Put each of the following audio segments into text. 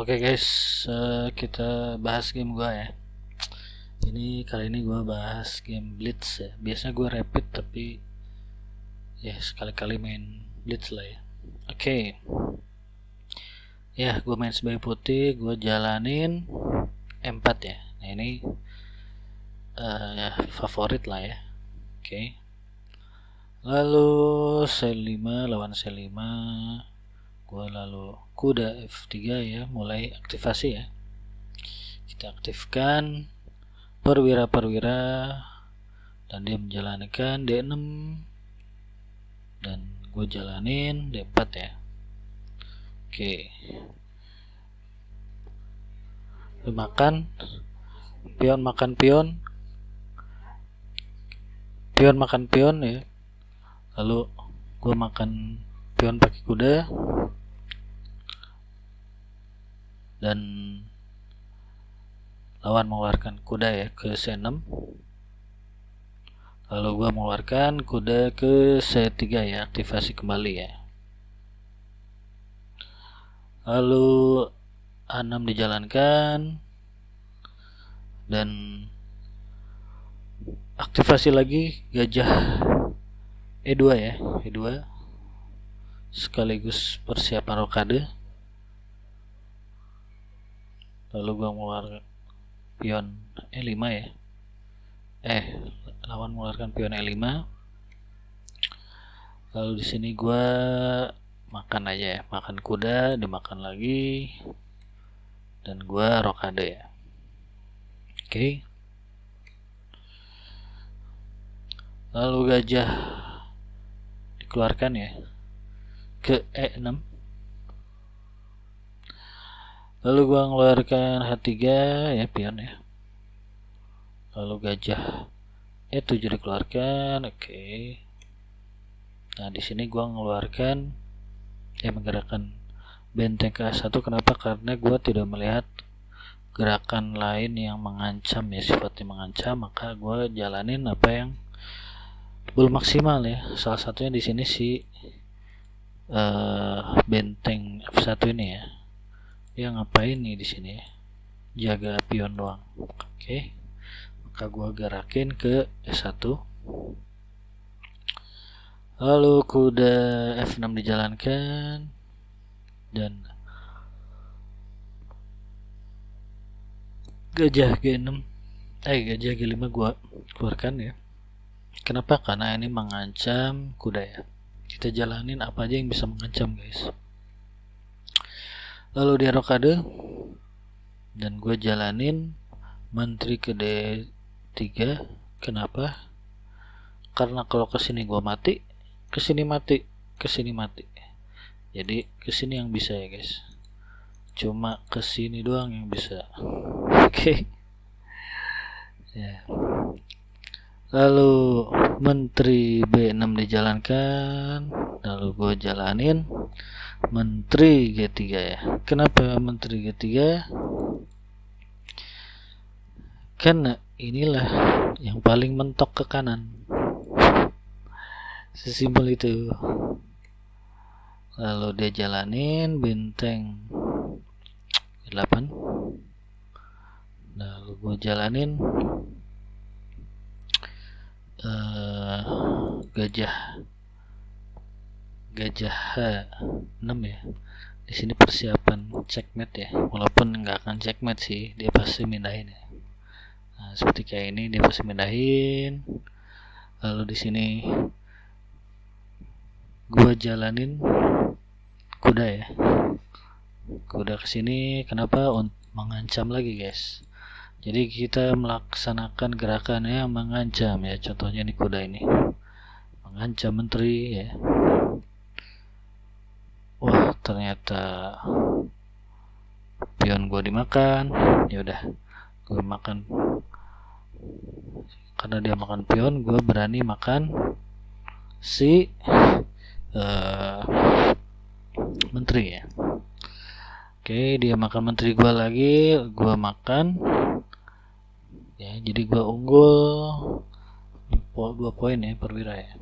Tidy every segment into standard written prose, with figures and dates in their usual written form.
Oke guys, kita bahas game gua ya. Kali ini gua bahas game Blitz ya. Biasanya gua rapid tapi ya sekali-kali main Blitz lah ya. Oke. Ya, gua main sebagai putih, gua jalanin M4 ya. Nah ini favorit lah ya. Oke. Lalu C5 lawan C5. Gua lalu kuda F3 ya, mulai aktivasi ya. Kita aktifkan perwira dan dia menjalankan D6 dan gue jalanin D4 ya. Oke, makan pion makan pion ya, lalu gue makan pion pakai kuda dan lawan mengeluarkan kuda ya ke C6, lalu gua mengeluarkan kuda ke C3 ya, aktivasi kembali ya. Lalu A6 dijalankan dan aktivasi lagi gajah E2 ya, E2 sekaligus persiapan rokade. Lalu gua mengeluarkan pion E5 ya. Lawan mengeluarkan pion E5. Lalu di sini gua makan aja ya, makan kuda, dimakan lagi, dan gua rokade ya. Oke. Lalu gajah dikeluarkan ya ke E6. Lalu gua ngeluarkan H3 ya, pion ya. Lalu gajah E7 dikeluarkan. Oke. Nah, di sini gua ngeluarkan menggerakkan benteng ke A1. Kenapa? Karena gua tidak melihat gerakan lain yang mengancam ya, sifatnya mengancam, maka gua jalanin apa yang belum maksimal ya. Salah satunya di sini si benteng F1 ini ya. Dia ngapain nih di sini ya? Jaga pion doang. Oke. Maka gua gerakin ke S1. Lalu kuda F6 dijalankan dan gajah G6 gajah G5 gua keluarkan ya. Kenapa? Karena ini mengancam kuda ya. Kita jalanin apa aja yang bisa mengancam, guys. Lalu dia rokade dan gue jalanin menteri ke D3. Kenapa? Karena kalau kesini gue mati, kesini mati, kesini mati. Jadi kesini yang bisa ya, guys. Cuma kesini doang yang bisa. Oke. Ya. Lalu menteri B6 dijalankan, lalu gue jalanin menteri G3 ya. Kenapa menteri G3? Karena inilah yang paling mentok ke kanan. Sesimpel itu. Lalu dia jalanin benteng 8. Lalu gue jalanin gajah H6 ya. Di sini persiapan checkmate ya, walaupun nggak akan checkmate sih, dia pasti mindahin ya. Nah, seperti kayak ini dia pasti mindahin. Lalu di sini gua jalanin kuda ya, kuda kesini. Kenapa? Mengancam lagi, guys. Jadi kita melaksanakan gerakan yang mengancam ya. Contohnya nih kuda ini mengancam menteri ya. Wah, ternyata pion gue dimakan. Ya udah, gue makan. Karena dia makan pion, gue berani makan si menteri ya. Oke, dia makan menteri gue lagi, gue makan. Ya, jadi gue unggul 2 poin ya, perwira ya.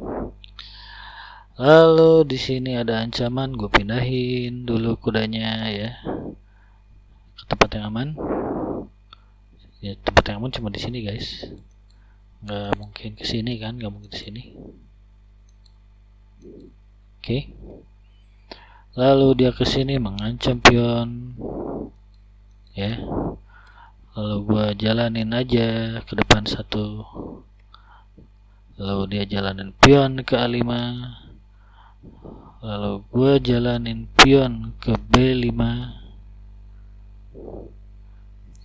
Lalu di sini ada ancaman, gue pindahin dulu kudanya ya. ke tempat yang aman. Ya tempat yang aman cuma di sini guys, nggak mungkin ke sini kan, nggak mungkin ke sini. Oke. Lalu dia ke sini mengancam pion, ya. Lalu gua jalanin aja ke depan 1. Lalu dia jalanin pion ke A5. Lalu gua jalanin pion ke B5.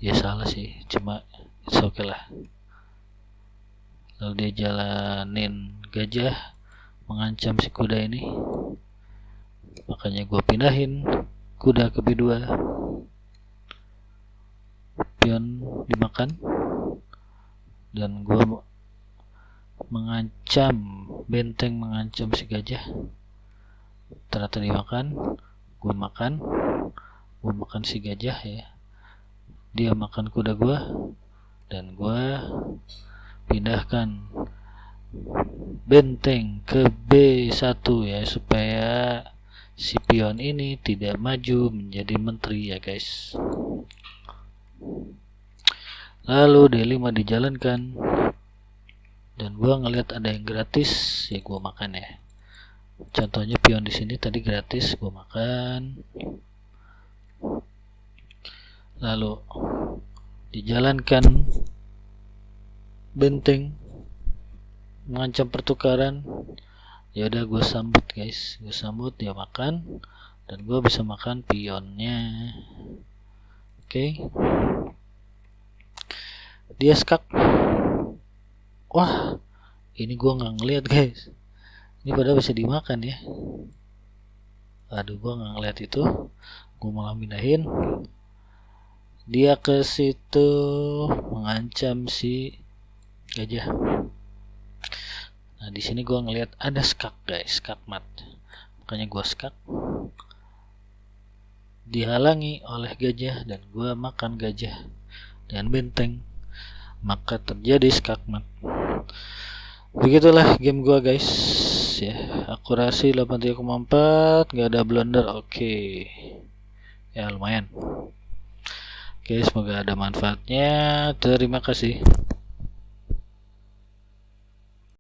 Ya salah sih, cuma it's okay lah. Lalu dia jalanin gajah mengancam si kuda ini, makanya gue pindahin kuda ke B2. Pion dimakan dan gue mengancam benteng, mengancam si gajah, ternyata dimakan. Gue makan si gajah, ya. Dia makan kuda gue, dan gue pindahkan benteng ke B1 ya, supaya si pion ini tidak maju menjadi menteri ya guys. Lalu D5 dijalankan dan gua ngeliat ada yang gratis, ya gua makan ya. Contohnya pion di sini tadi gratis, gua makan. Lalu dijalankan benteng mengancam pertukaran, ya udah gue sambut guys, gue sambut, dia makan dan gue bisa makan pionnya. Oke. Dia skak. Wah, ini gue nggak ngeliat guys, ini padahal bisa dimakan ya. Aduh, gue nggak ngeliat itu, gue malah pindahin. Dia ke situ mengancam si gajah. Nah di sini gue ngelihat ada skak guys, skak mat, makanya gue skak, dihalangi oleh gajah dan gue makan gajah dan benteng, maka terjadi skak mat. Begitulah game gue guys ya. Akurasi 83,4, nggak ada blunder. Oke. Ya lumayan. Oke, semoga ada manfaatnya. Terima kasih.